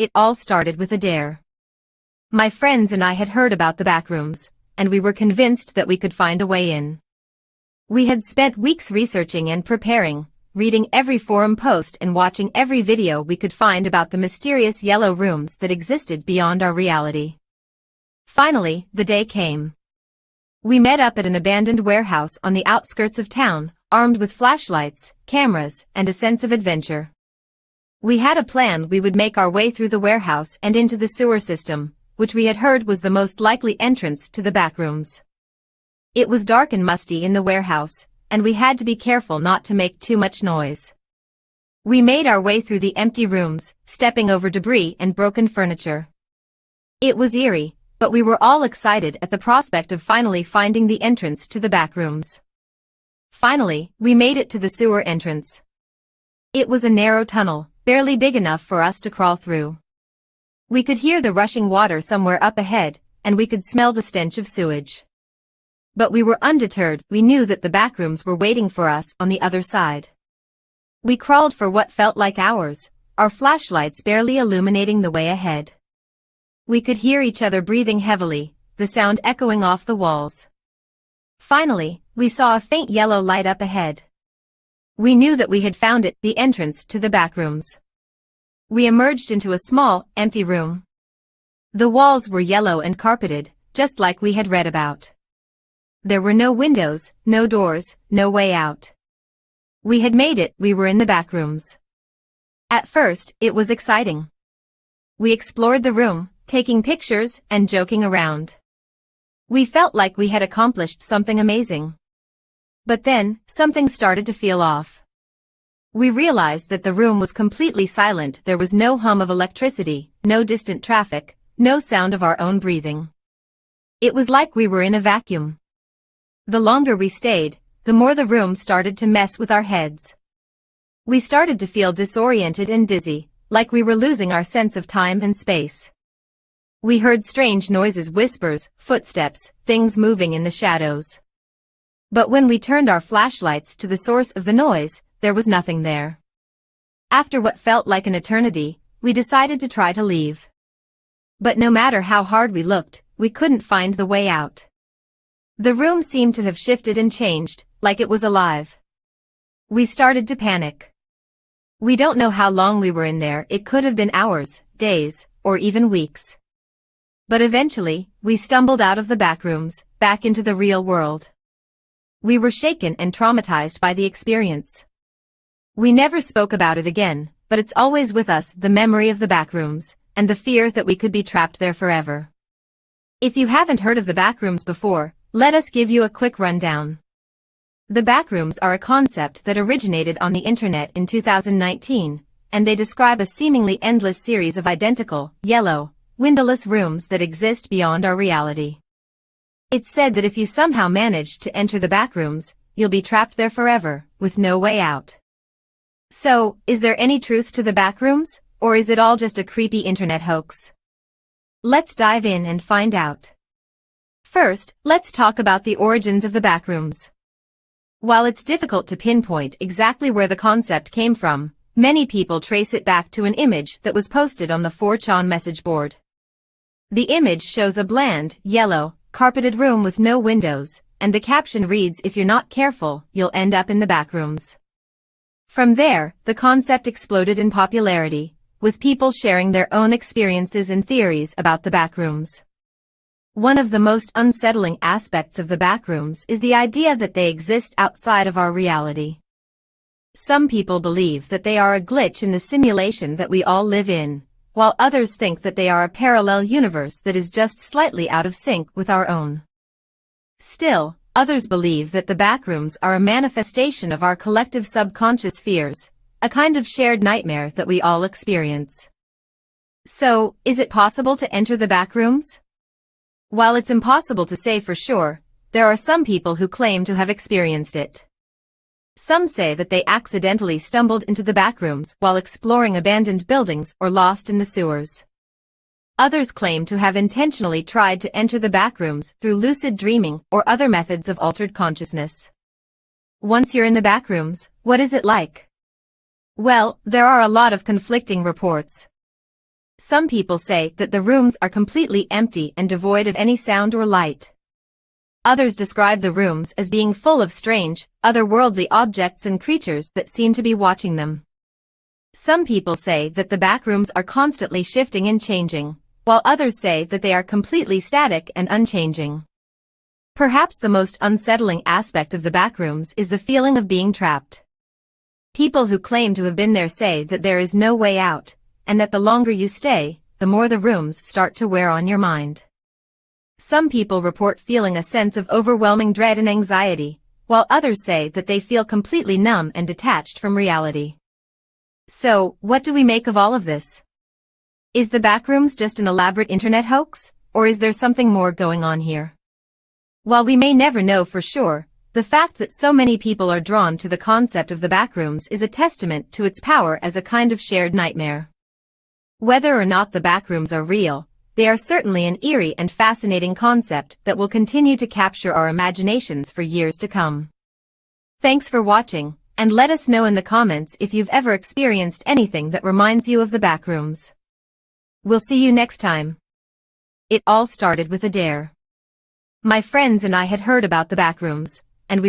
it all started with a dare. My friends and I had heard about the backrooms, and we were convinced that we could find a way in. We had spent weeks researching and preparing, reading every forum post and watching every video we could find about the mysterious yellow rooms that existed beyond our reality. Finally, the day came. We met up at an abandoned warehouse on the outskirts of town, armed with flashlights, cameras, and a sense of adventure. We had a plan: we would make our way through the warehouse and into the sewer system, which we had heard was the most likely entrance to the backrooms. It was dark and musty in the warehouse, and we had to be careful not to make too much noise. We made our way through the empty rooms, stepping over debris and broken furniture. It was eerie, but we were all excited at the prospect of finally finding the entrance to the backrooms. Finally, we made it to the sewer entrance. It was a narrow tunnel, barely big enough for us to crawl through. We could hear the rushing water somewhere up ahead, and we could smell the stench of sewage. But we were undeterred. We knew that the backrooms were waiting for us on the other side. We crawled for what felt like hours, our flashlights barely illuminating the way ahead. We could hear each other breathing heavily, the sound echoing off the walls. Finally, we saw a faint yellow light up ahead. We knew that we had found it, the entrance to the backrooms. We emerged into a small, empty room. The walls were yellow and carpeted, just like we had read about. There were no windows, no doors, no way out. We had made it. We were in the backrooms. At first, it was exciting. We explored the room, taking pictures and joking around. We felt like we had accomplished something amazing. But then, something started to feel off. We realized that the room was completely silent. There was no hum of electricity, no distant traffic, no sound of our own breathing. It was like we were in a vacuum. The longer we stayed, the more the room started to mess with our heads. We started to feel disoriented and dizzy, like we were losing our sense of time and space. We heard strange noises, whispers, footsteps, things moving in the shadows. But when we turned our flashlights to the source of the noise, there was nothing there. After what felt like an eternity, we decided to try to leave. But no matter how hard we looked, we couldn't find the way out. The room seemed to have shifted and changed, like it was alive. We started to panic. We don't know how long we were in there. It could have been hours, days, or even weeks. But eventually, we stumbled out of the backrooms, back into the real world. We were shaken and traumatized by the experience. We never spoke about it again, but it's always with us, the memory of the backrooms, and the fear that we could be trapped there forever. If you haven't heard of the backrooms before, let us give you a quick rundown. The backrooms are a concept that originated on the internet in 2019, and they describe a seemingly endless series of identical, yellow, windowless rooms that exist beyond our reality. It's said that if you somehow manage to enter the backrooms, you'll be trapped there forever, with no way out. So, is there any truth to the backrooms, or is it all just a creepy internet hoax? Let's dive in and find out. First, let's talk about the origins of the backrooms. While it's difficult to pinpoint exactly where the concept came from, many people trace it back to an image that was posted on the 4chan message board. The image shows a bland, yellow, carpeted room with no windows, and the caption reads, "If you're not careful, you'll end up in the backrooms." From there, the concept exploded in popularity, with people sharing their own experiences and theories about the backrooms. One of the most unsettling aspects of the backrooms is the idea that they exist outside of our reality. Some people believe that they are a glitch in the simulation that we all live in, while others think that they are a parallel universe that is just slightly out of sync with our own. Still, others believe that the backrooms are a manifestation of our collective subconscious fears, a kind of shared nightmare that we all experience. So, is it possible to enter the backrooms? While it's impossible to say for sure, there are some people who claim to have experienced it. Some say that they accidentally stumbled into the backrooms while exploring abandoned buildings or lost in the sewers. Others claim to have intentionally tried to enter the backrooms through lucid dreaming or other methods of altered consciousness. Once you're in the backrooms, what is it like? Well, there are a lot of conflicting reports. Some people say that the rooms are completely empty and devoid of any sound or light. Others describe the rooms as being full of strange, otherworldly objects and creatures that seem to be watching them. Some people say that the backrooms are constantly shifting and changing, while others say that they are completely static and unchanging. Perhaps the most unsettling aspect of the backrooms is the feeling of being trapped. People who claim to have been there say that there is no way out, and that the longer you stay, the more the rooms start to wear on your mind. Some people report feeling a sense of overwhelming dread and anxiety, while others say that they feel completely numb and detached from reality. So, what do we make of all of this? Is the backrooms just an elaborate internet hoax, or is there something more going on here? While we may never know for sure, the fact that so many people are drawn to the concept of the backrooms is a testament to its power as a kind of shared nightmare. Whether or not the backrooms are real, they are certainly an eerie and fascinating concept that will continue to capture our imaginations for years to come. Thanks for watching, and let us know in the comments if you've ever experienced anything that reminds you of the backrooms. We'll see you next time. It all started with a dare. My friends and I had heard about the backrooms, and we were